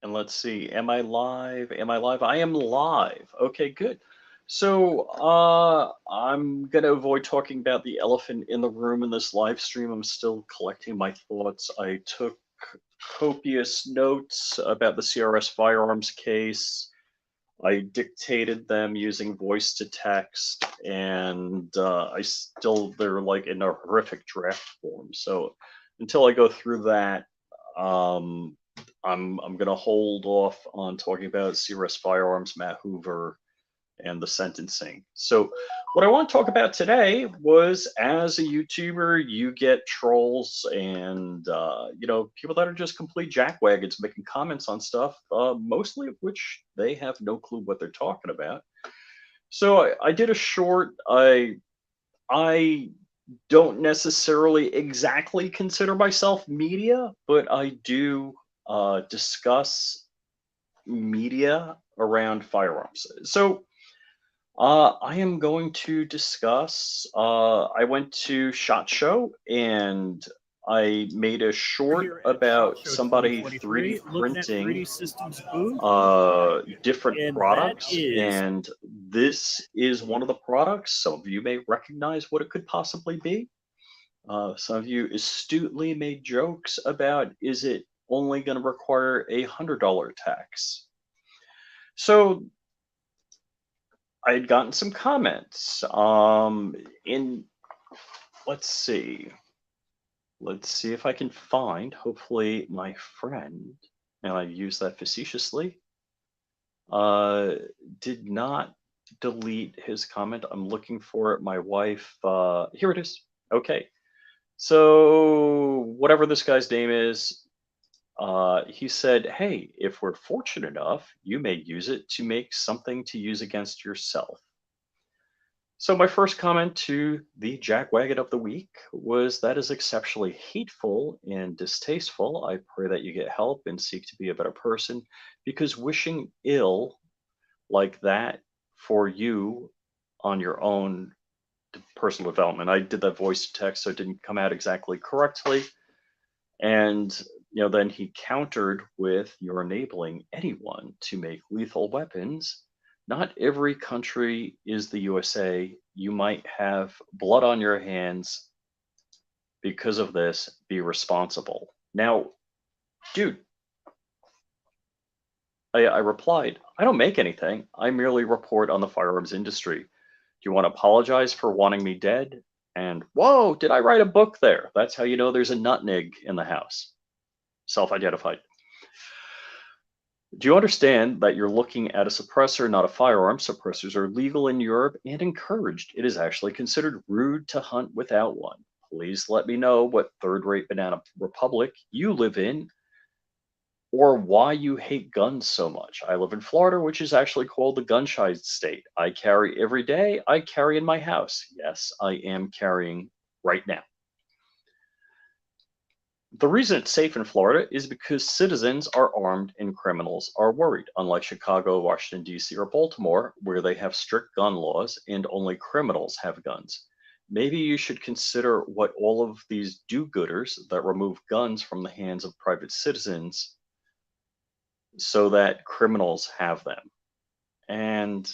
And let's see, am I live? Am I live? I am live. Okay, good. So, I'm gonna avoid talking about the elephant in the room in this live stream. I'm still collecting my thoughts. I took copious notes about the CRS firearms case. I dictated them using voice to text, and they're like in a horrific draft form. So until I go through that, um, I'm gonna hold off on talking about CRS firearms, Matt Hoover, and the sentencing. So, what I want to talk about today was, as a YouTuber, you get trolls and people that are just complete jackwagons making comments on stuff, mostly of which they have no clue what they're talking about. So I did a short. I don't necessarily exactly consider myself media, but I do discuss media around firearms. So I am going to discuss. I went to SHOT Show and I made a We're short here at SHOT about Show somebody 2023, 3D looking at printing 3D Systems booth, different and that products, is and this is one of the products. Some of you may recognize what it could possibly be. Some of you astutely made jokes about, is it only going to require $100 tax? So I had gotten some comments. In let's see, let's see if I can find. Hopefully, my friend, and I use that facetiously, uh, did not delete his comment. I'm looking for it. My wife. Here it is. Okay. So whatever this guy's name is, he said, "Hey, if we're fortunate enough, you may use it to make something to use against yourself." So my first comment to the jackwagon of the week was, that is exceptionally hateful and distasteful. I pray that you get help and seek to be a better person, because wishing ill like that for you on your own personal development. I did that voice to text, so it didn't come out exactly correctly. And then he countered with, "You're enabling anyone to make lethal weapons. Not every country is the USA. You might have blood on your hands because of this. Be responsible." Now, dude, I replied, "I don't make anything. I merely report on the firearms industry. Do you want to apologize for wanting me dead?" And whoa, did I write a book there? That's how you know there's a nutnig in the house. Self identified. "Do you understand that you're looking at a suppressor, not a firearm? Suppressors are legal in Europe and encouraged. It is actually considered rude to hunt without one. Please let me know what third rate banana republic you live in, or why you hate guns so much. I live in Florida, which is actually called the gun shy state. I carry every day. I carry in my house. Yes, I am carrying right now. The reason it's safe in Florida is because citizens are armed and criminals are worried, unlike Chicago, Washington, D.C., or Baltimore, where they have strict gun laws and only criminals have guns. Maybe you should consider what all of these do gooders that remove guns from the hands of private citizens so that criminals have them." And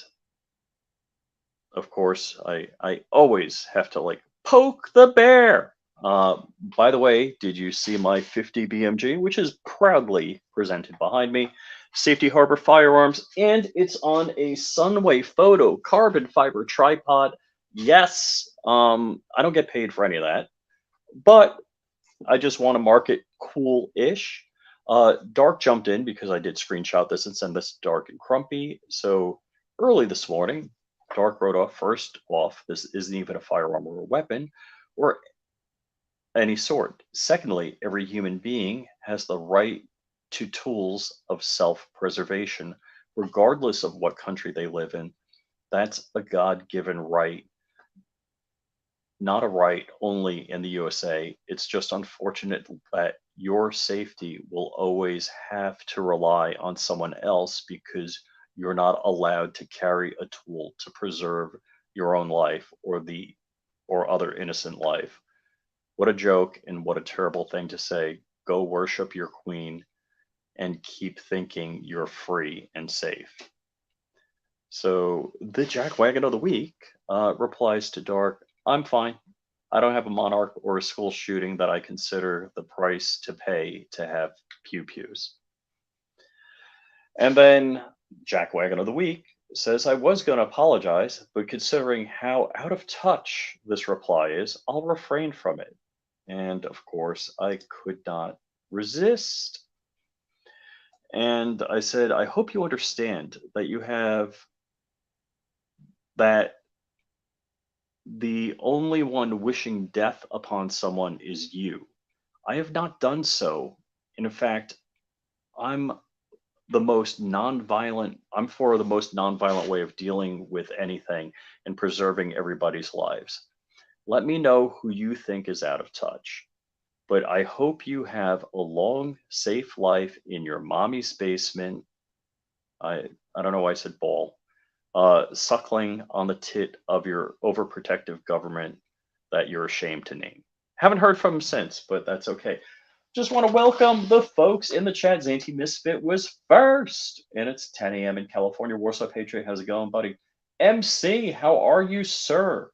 of course, I always have to like poke the bear. By the way, did you see my 50 BMG, which is proudly presented behind me? Safety Harbor Firearms, and it's on a Sunway Photo carbon fiber tripod. Yes, I don't get paid for any of that, but I just want to market cool-ish. Dark jumped in because I did screenshot this and send this to Dark and Crumpy. So early this morning, Dark wrote off, first off, this isn't even a firearm or a weapon or any sort. Secondly, every human being has the right to tools of self-preservation, regardless of what country they live in. That's a God-given right, not a right only in the USA. It's just unfortunate that your safety will always have to rely on someone else because you're not allowed to carry a tool to preserve your own life or other innocent life. What a joke and what a terrible thing to say. Go worship your queen and keep thinking you're free and safe. So the jackwagon of the week replies to Dark, I'm fine. I don't have a monarch or a school shooting that I consider the price to pay to have pew pews. And then Jackwagon of the week says, I was going to apologize, but considering how out of touch this reply is, I'll refrain from it. And of course, I could not resist. And I said, I hope you understand that you have that the only one wishing death upon someone is you. I have not done so. In fact, I'm I'm for the most nonviolent way of dealing with anything and preserving everybody's lives. Let me know who you think is out of touch. But I hope you have a long, safe life in your mommy's basement. I don't know why I said ball. Suckling on the tit of your overprotective government that you're ashamed to name. Haven't heard from him since, but that's okay. Just want to welcome the folks in the chat. Zanty Misfit was first, and it's 10 a.m. in California. Warsaw Patriot, how's it going, buddy? MC, how are you, sir?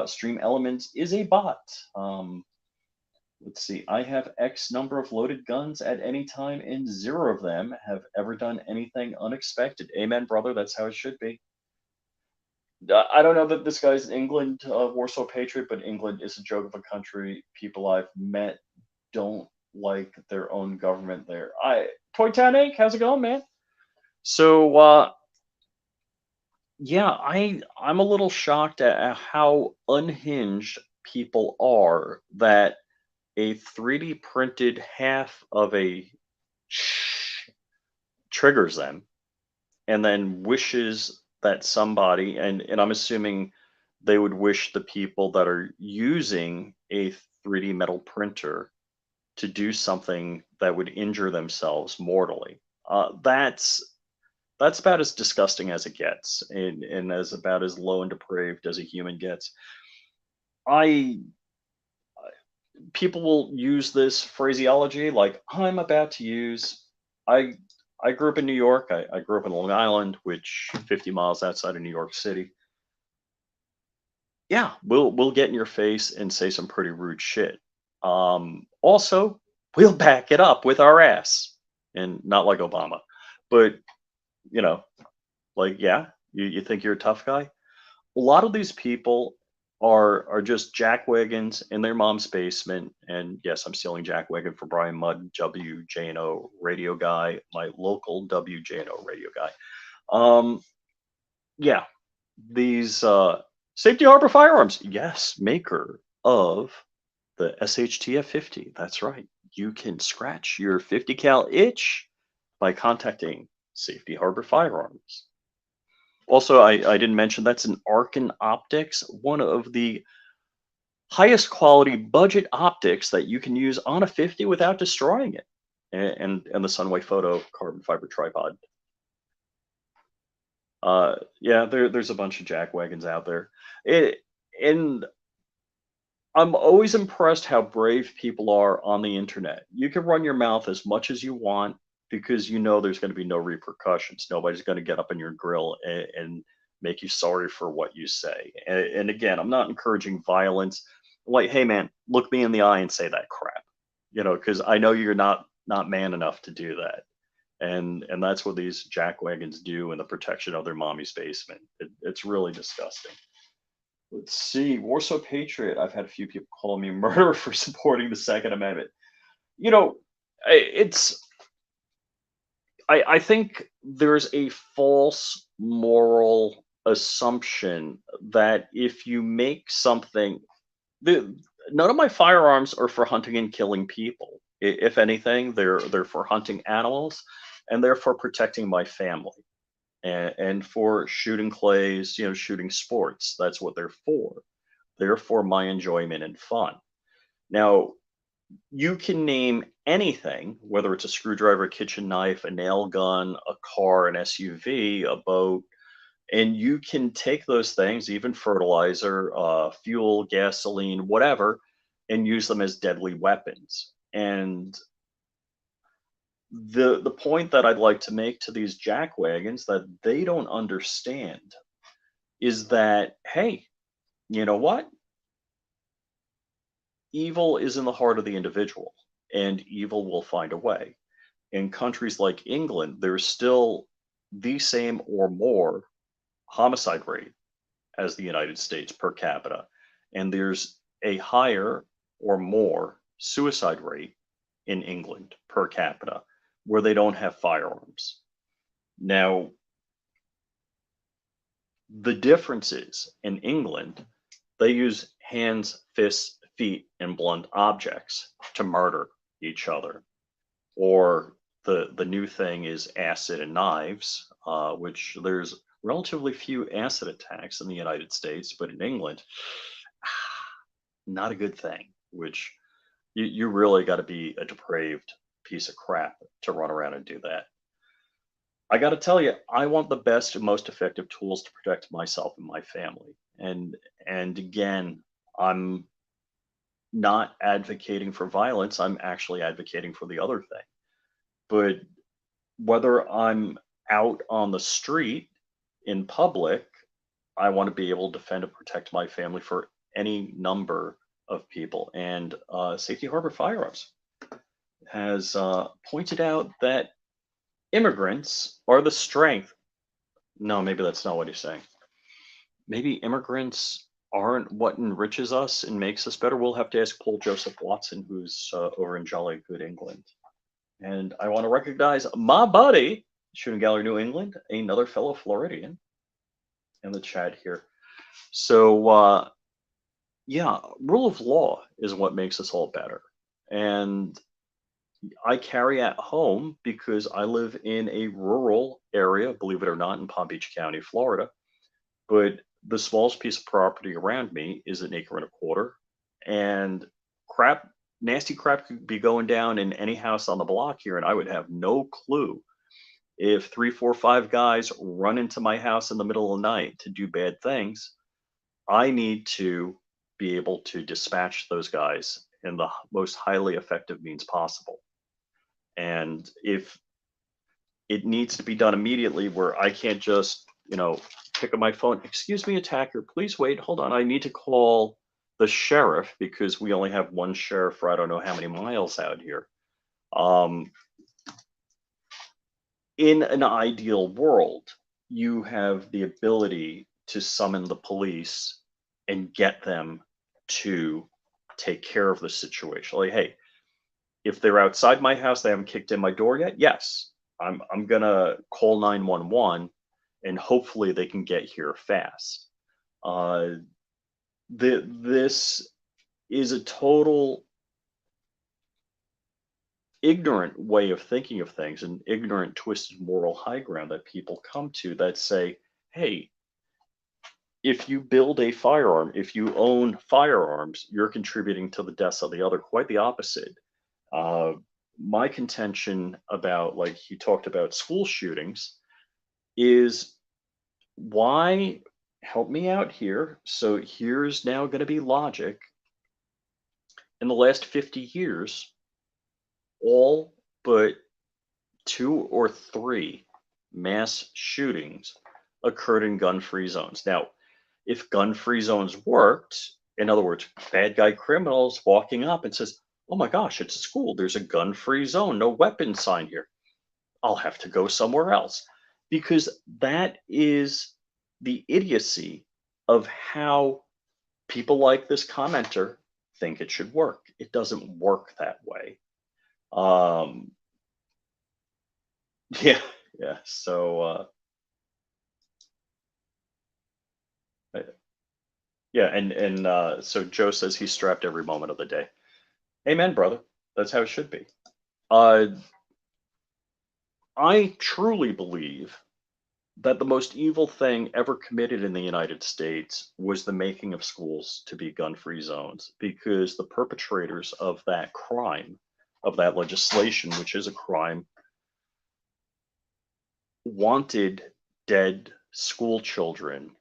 Stream Elements is a bot. Let's see. I have X number of loaded guns at any time, and 0 of them have ever done anything unexpected. Amen, brother. That's how it should be. I don't know that this guy's in England, Warsaw Patriot, but England is a joke of a country. People I've met don't like their own government there. Toy Town Egg, how's it going, man? So yeah, I'm a little shocked at how unhinged people are that a 3D printed half of a triggers them and then wishes that somebody, and I'm assuming they would wish the people that are using a 3D metal printer to do something that would injure themselves mortally. That's about as disgusting as it gets, and as about as low and depraved as a human gets. I People will use this phraseology like I'm about to use. I I grew up in New York. I grew up in Long Island, which 50 miles outside of New York City. Yeah, we'll get in your face and say some pretty rude shit. Also, we'll back it up with our ass, and not like Obama, but you know, like yeah, you think you're a tough guy. A lot of these people are just jackwagons in their mom's basement. And yes, I'm stealing jackwagon for Brian Mudd, WJNO radio guy, my local WJNO radio guy. Yeah, these Safety Harbor Firearms, yes, maker of the SHTF 50. That's right. You can scratch your 50 cal itch by contacting Safety Harbor Firearms. Also, I didn't mention that's an Arkin Optics, one of the highest quality budget optics that you can use on a 50 without destroying it. And the Sunway Photo carbon fiber tripod. Yeah, there's a bunch of jackwagons out there. And I'm always impressed how brave people are on the internet. You can run your mouth as much as you want because you know there's going to be no repercussions. Nobody's going to get up in your grill and make you sorry for what you say. And again, I'm not encouraging violence. Like, hey man, look me in the eye and say that crap, because I know you're not man enough to do that. And that's what these jackwagons do in the protection of their mommy's basement. It's really disgusting. Let's see, Warsaw Patriot. I've had a few people call me a murderer for supporting the Second Amendment. You know, it's. I think there's a false moral assumption that if you make something, the none of my firearms are for hunting and killing people. If anything, they're for hunting animals, and they're for protecting my family, and for shooting clays, shooting sports. That's what they're for. They're for my enjoyment and fun. Now, you can name anything, whether it's a screwdriver, a kitchen knife, a nail gun, a car, an SUV, a boat, and you can take those things, even fertilizer, fuel, gasoline, whatever, and use them as deadly weapons. And The point that I'd like to make to these jackwagons that they don't understand is that, hey, you know what? Evil is in the heart of the individual, and evil will find a way. In countries like England, there's still the same or more homicide rate as the United States per capita, and there's a higher or more suicide rate in England per capita where they don't have firearms. Now, the difference is in England, they use hands, fists, feet, and blunt objects to murder each other. Or the new thing is acid and knives, which there's relatively few acid attacks in the United States, but in England, not a good thing. Which you really got to be a depraved piece of crap to run around and do that. I got to tell you, I want the best and most effective tools to protect myself and my family. And again, I'm not advocating for violence. I'm actually advocating for the other thing. But whether I'm out on the street in public, I want to be able to defend and protect my family for any number of people. And Safety Harbor Firearms has pointed out that immigrants are the strength. No, maybe that's not what he's saying. Maybe immigrants aren't what enriches us and makes us better. We'll have to ask Paul Joseph Watson, who's over in Jolly Good England. And I want to recognize my buddy, Shooting Gallery New England, another fellow Floridian in the chat here. So, yeah, rule of law is what makes us all better. And I carry at home because I live in a rural area, believe it or not, in Palm Beach County, Florida. But the smallest piece of property around me is an acre and a quarter. And crap, nasty crap could be going down in any house on the block here, and I would have no clue if three, four, five guys run into my house in the middle of the night to do bad things. I need to be able to dispatch those guys in the most highly effective means possible. And if it needs to be done immediately, where I can't just, pick up my phone, excuse me, attacker, please wait, hold on, I need to call the sheriff because we only have one sheriff for I don't know how many miles out here. In an ideal world, you have the ability to summon the police and get them to take care of the situation. Like, hey, if they're outside my house, they haven't kicked in my door yet. Yes, I'm gonna call 911, and hopefully they can get here fast. This is a total ignorant way of thinking of things, an ignorant, twisted moral high ground that people come to that say, hey, if you build a firearm, if you own firearms, you're contributing to the deaths of the other. Quite the opposite. Uh, my contention about, like he talked about school shootings, is why help me out here. So here's now going to be logic. In the last 50 years, all but two or three mass shootings occurred in gun-free zones. Now, if gun-free zones worked, in other words, bad guy criminals walking up and says, "Oh my gosh, it's a school. There's a gun-free zone, no weapon sign here. I'll have to go somewhere else," because that is the idiocy of how people like this commenter think it should work. It doesn't work that way. Um, yeah, yeah. So, uh, yeah, and so Joe says he's strapped every moment of the day. Amen, brother. That's how it should be. Uh, I truly believe that the most evil thing ever committed in the United States was the making of schools to be gun-free zones, because the perpetrators of that crime, of that legislation, which is a crime, wanted dead school children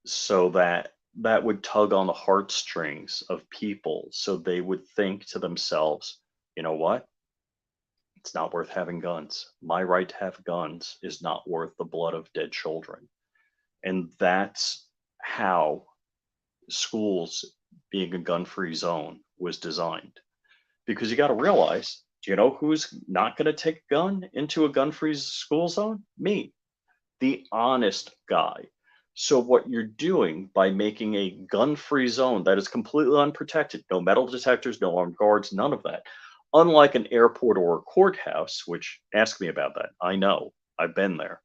so that that would tug on the heartstrings of people so they would think to themselves, you know what? It's not worth having guns. My right to have guns is not worth the blood of dead children. And that's how schools being a gun-free zone was designed. Because you got to realize, do you know who's not going to take a gun into a gun-free school zone? Me, the honest guy. So what you're doing by making a gun-free zone that is completely unprotected, no metal detectors, no armed guards, none of that. Unlike an airport or a courthouse, which ask me about that. I know, I've been there.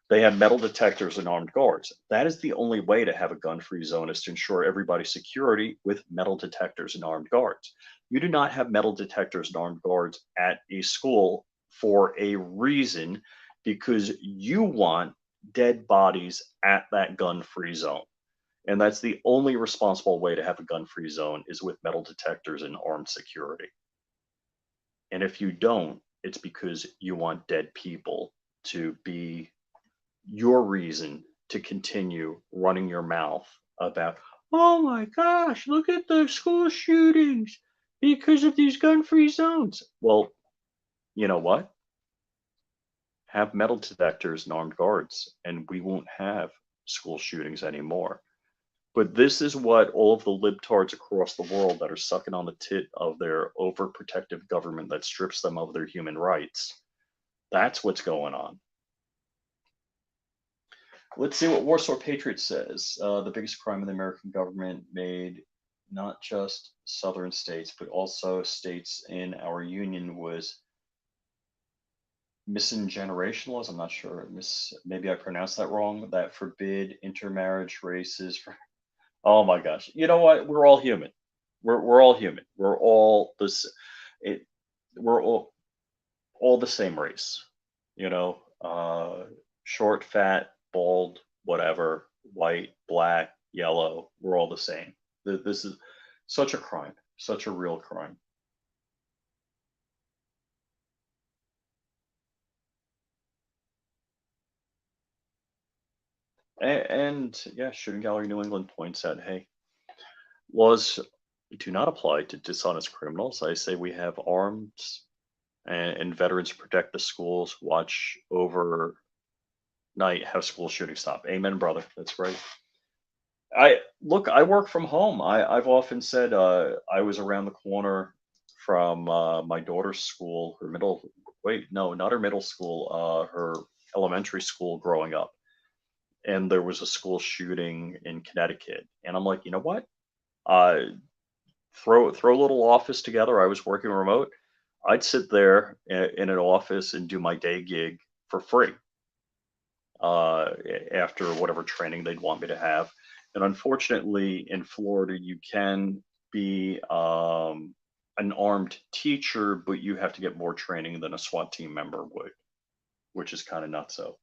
They have metal detectors and armed guards. That is the only way to have a gun-free zone, is to ensure everybody's security with metal detectors and armed guards. You do not have metal detectors and armed guards at a school for a reason, because you want dead bodies at that gun-free zone. And that's the only responsible way to have a gun-free zone, is with metal detectors and armed security. And if you don't, it's because you want dead people to be your reason to continue running your mouth about, oh my gosh, look at the school shootings because of these gun-free zones. Well, you know what? Have metal detectors and armed guards, and we won't have school shootings anymore. But this is what all of the libtards across the world that are sucking on the tit of their overprotective government that strips them of their human rights. That's what's going on. Let's see what Warsaw Patriot says. The biggest crime of the American government made not just southern states, but also states in our union was misgenerational laws. I'm not sure. Maybe I pronounced that wrong. That forbid intermarriage races. Oh my gosh! You know what? We're all human. We're all human. We're all this. It, we're all the same race. You know, short, fat, bald, whatever, white, black, yellow. We're all the same. This is such a crime, such a real crime. And yeah, Shooting Gallery New England points out, hey, laws do not apply to dishonest criminals. I say we have arms and veterans protect the schools, watch over night, have school shootings stop. Amen, brother. That's right. I work from home. I've often said I was around the corner from my daughter's school, her middle, wait, no, not her middle school, her elementary school growing up. And there was a school shooting in Connecticut. And I'm like, you know what? Uh, throw a little office together. I was working remote. I'd sit there in an office and do my day gig for free after whatever training they'd want me to have. And unfortunately, in Florida, you can be an armed teacher, but you have to get more training than a SWAT team member would, which is kind of nutso.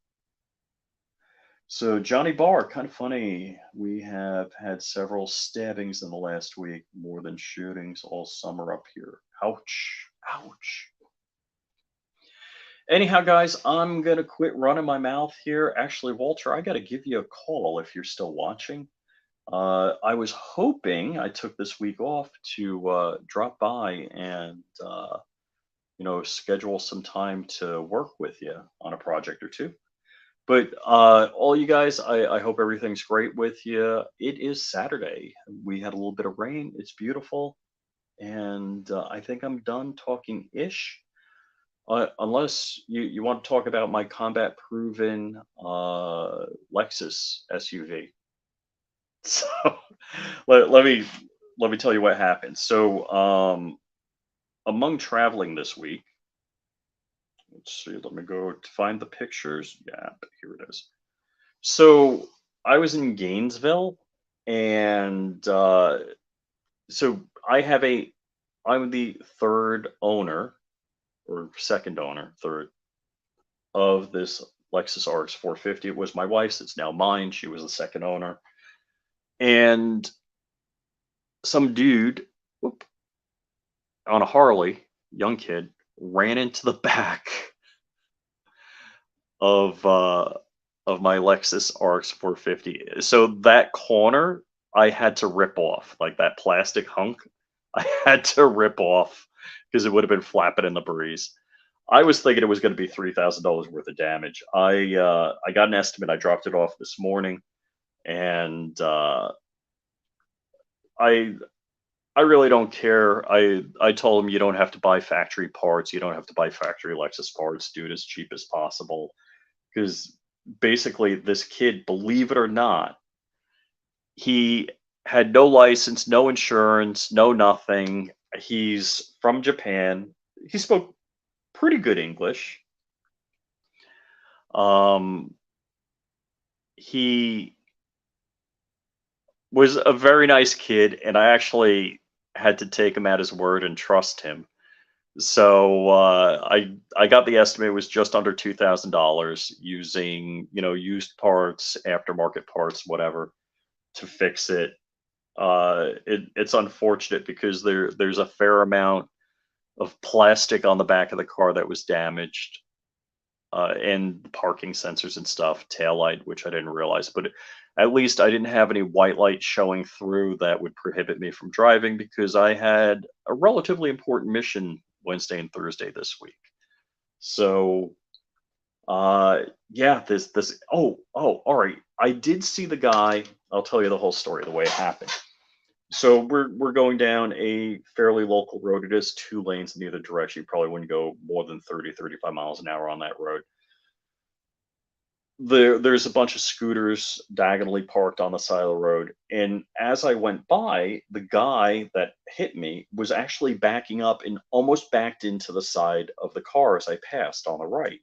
So Johnny Barr, kind of funny. We have had several stabbings in the last week, more than shootings all summer up here. Ouch, ouch. Anyhow, guys, I'm gonna quit running my mouth here. Actually, Walter, I got to give you a call if you're still watching. I was hoping, I took this week off to drop by and schedule some time to work with you on a project or two. But all you guys, I hope everything's great with you. It is Saturday. We had a little bit of rain. It's beautiful. And I think I'm done talking ish. Unless you want to talk about my combat proven Lexus SUV. So let me tell you what happened. So among traveling this week, let's see, let me go to find the pictures. Yeah, here it is. So I was in Gainesville, and so I'm the third owner, or second owner, third, of this Lexus RX 450. It was my wife's, it's now mine. She was the second owner. And some dude, whoop, on a Harley, young kid, ran into the back of my Lexus RX 450. So that corner I had to rip off, like that plastic hunk. I had to rip off because it would have been flapping in the breeze. I was thinking it was going to be $3,000 worth of damage. I got an estimate. I dropped it off this morning, and I I really don't care. I told him you don't have to buy factory parts. You don't have to buy factory Lexus parts. Do it as cheap as possible. Because basically, this kid, believe it or not, he had no license, no insurance, no nothing. He's from Japan. He spoke pretty good English. Um, he was a very nice kid, and I actually had to take him at his word and trust him. So I got the estimate was just under $2,000 using used parts, aftermarket parts, whatever to fix it. It's unfortunate because there's a fair amount of plastic on the back of the car that was damaged, and parking sensors and stuff, tail light, which I didn't realize. But at least I didn't have any white light showing through that would prohibit me from driving because I had a relatively important mission Wednesday and Thursday this week. So, yeah, this. Oh, all right. I did see the guy. I'll tell you the whole story, the way it happened. So we're going down a fairly local road. It is two lanes in either direction. You probably wouldn't go more than 35 miles an hour on that road. There's a bunch of scooters diagonally parked on the side of the road, and as I went by, the guy that hit me was actually backing up and almost backed into the side of the car as I passed on the right.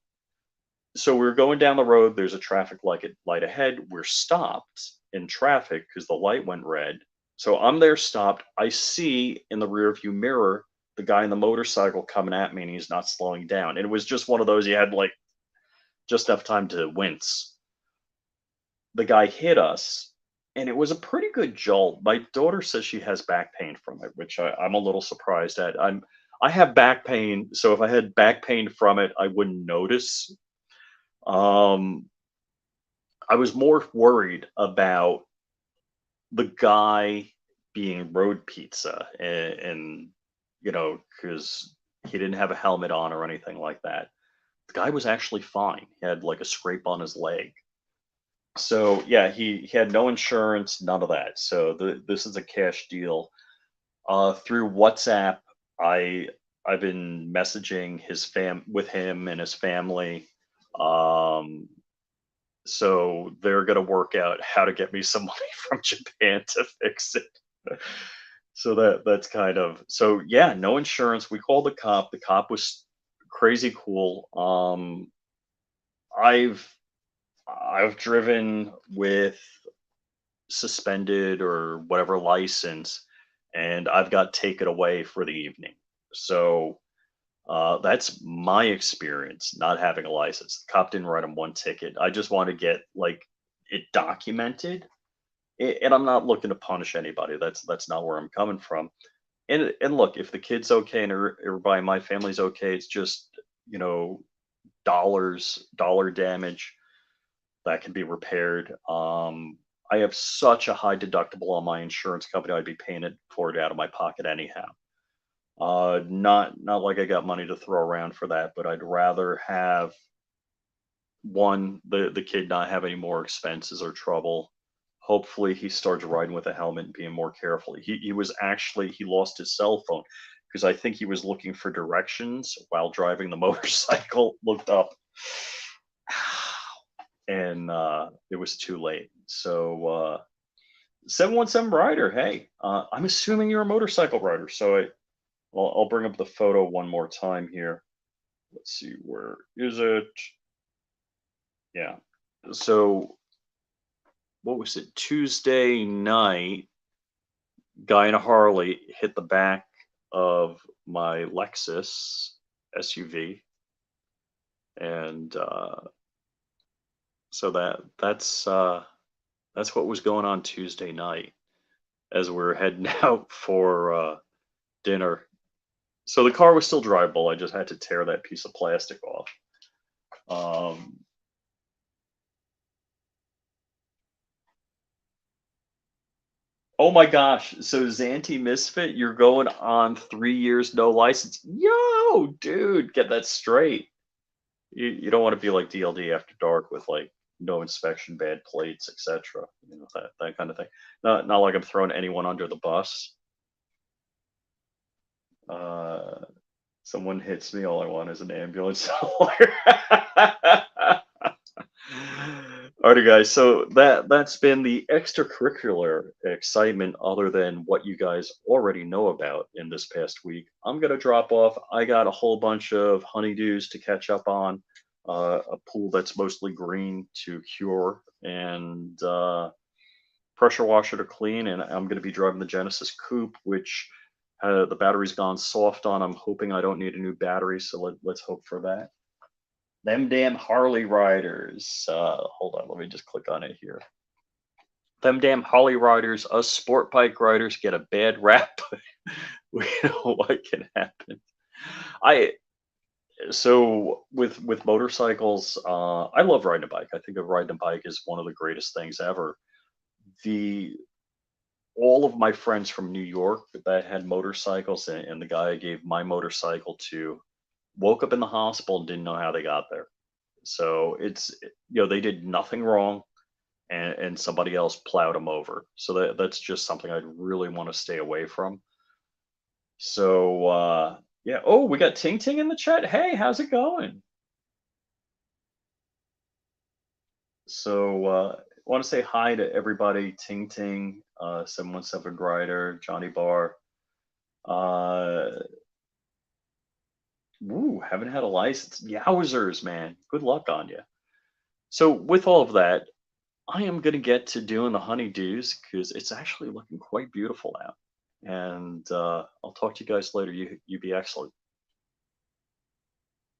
So we're going down the road, there's a traffic light ahead, we're stopped in traffic because the light went red. So I'm there stopped. I see in the rear view mirror the guy in the motorcycle coming at me, and he's not slowing down. And it was just one of those you had like just enough time to wince. The guy hit us, and it was a pretty good jolt. My daughter says she has back pain from it, which I'm a little surprised at. I have back pain, so if I had back pain from it, I wouldn't notice. Um, I was more worried about the guy being road pizza, and because he didn't have a helmet on or anything like that. The guy was actually fine. He had like a scrape on his leg. So yeah, he had no insurance, none of that. So this is a cash deal. Through WhatsApp, I I've been messaging his fam with him and his family. Um, so they're gonna work out how to get me some money from Japan to fix it. So that's kind of so yeah, no insurance. We called the cop. The cop was crazy cool. I've I've driven with suspended or whatever license, and I've got taken away for the evening. So that's my experience not having a license. The cop didn't write him one ticket. I just want to get like it documented, and I'm not looking to punish anybody. That's not where I'm coming from. And look, if the kid's okay and everybody in my family's okay, it's just you know dollar damage that can be repaired. I have such a high deductible on my insurance company. I'd be paying it for it out of my pocket anyhow. Not like I got money to throw around for that, but I'd rather have one the kid not have any more expenses or trouble. Hopefully, he starts riding with a helmet and being more careful. He was actually he lost his cell phone because I think he was looking for directions while driving the motorcycle. Looked up and it was too late. So 717 rider, hey, I'm assuming you're a motorcycle rider. So I'll bring up the photo one more time here. Let's see, where is it? Yeah. So what was it? Tuesday night, guy in a Harley hit the back of my Lexus SUV, and so that's what was going on Tuesday night as we're heading out for dinner. So the car was still drivable. I just had to tear that piece of plastic off. Um, Oh my gosh. So Zanti Misfit, you're going on 3 years, no license. Yo, dude, get that straight. You don't want to be like DLD After Dark with like no inspection, bad plates, etc. That kind of thing. Not like I'm throwing anyone under the bus. Uh, Someone hits me, all I want is an ambulance. Alrighty, guys. So that's been the extracurricular excitement, other than what you guys already know about in this past week. I'm gonna drop off. I got a whole bunch of honeydews to catch up on, a pool that's mostly green to cure, and pressure washer to clean. And I'm gonna be driving the Genesis Coupe, which the battery's gone soft on. I'm hoping I don't need a new battery, so let's hope for that. Them damn Harley riders. Hold on, let me just click on it here. Them damn Harley riders, us sport bike riders get a bad rap. We know what can happen. I with motorcycles, I love riding a bike. I think of riding a bike is one of the greatest things ever. The All of my friends from New York that had motorcycles, and the guy I gave my motorcycle to woke up in the hospital and didn't know how they got there. So they did nothing wrong, and somebody else plowed them over. So that's just something I'd really want to stay away from. So yeah. Oh, we got Ting Ting in the chat. Hey, how's it going? So want to say hi to everybody. Ting Ting, 717 Grider, Johnny Bar. Uh, haven't had a license. Yowzers, man. Good luck on you. So with all of that, I am going to get to doing the honeydews because it's actually looking quite beautiful out. And I'll talk to you guys later. You be excellent.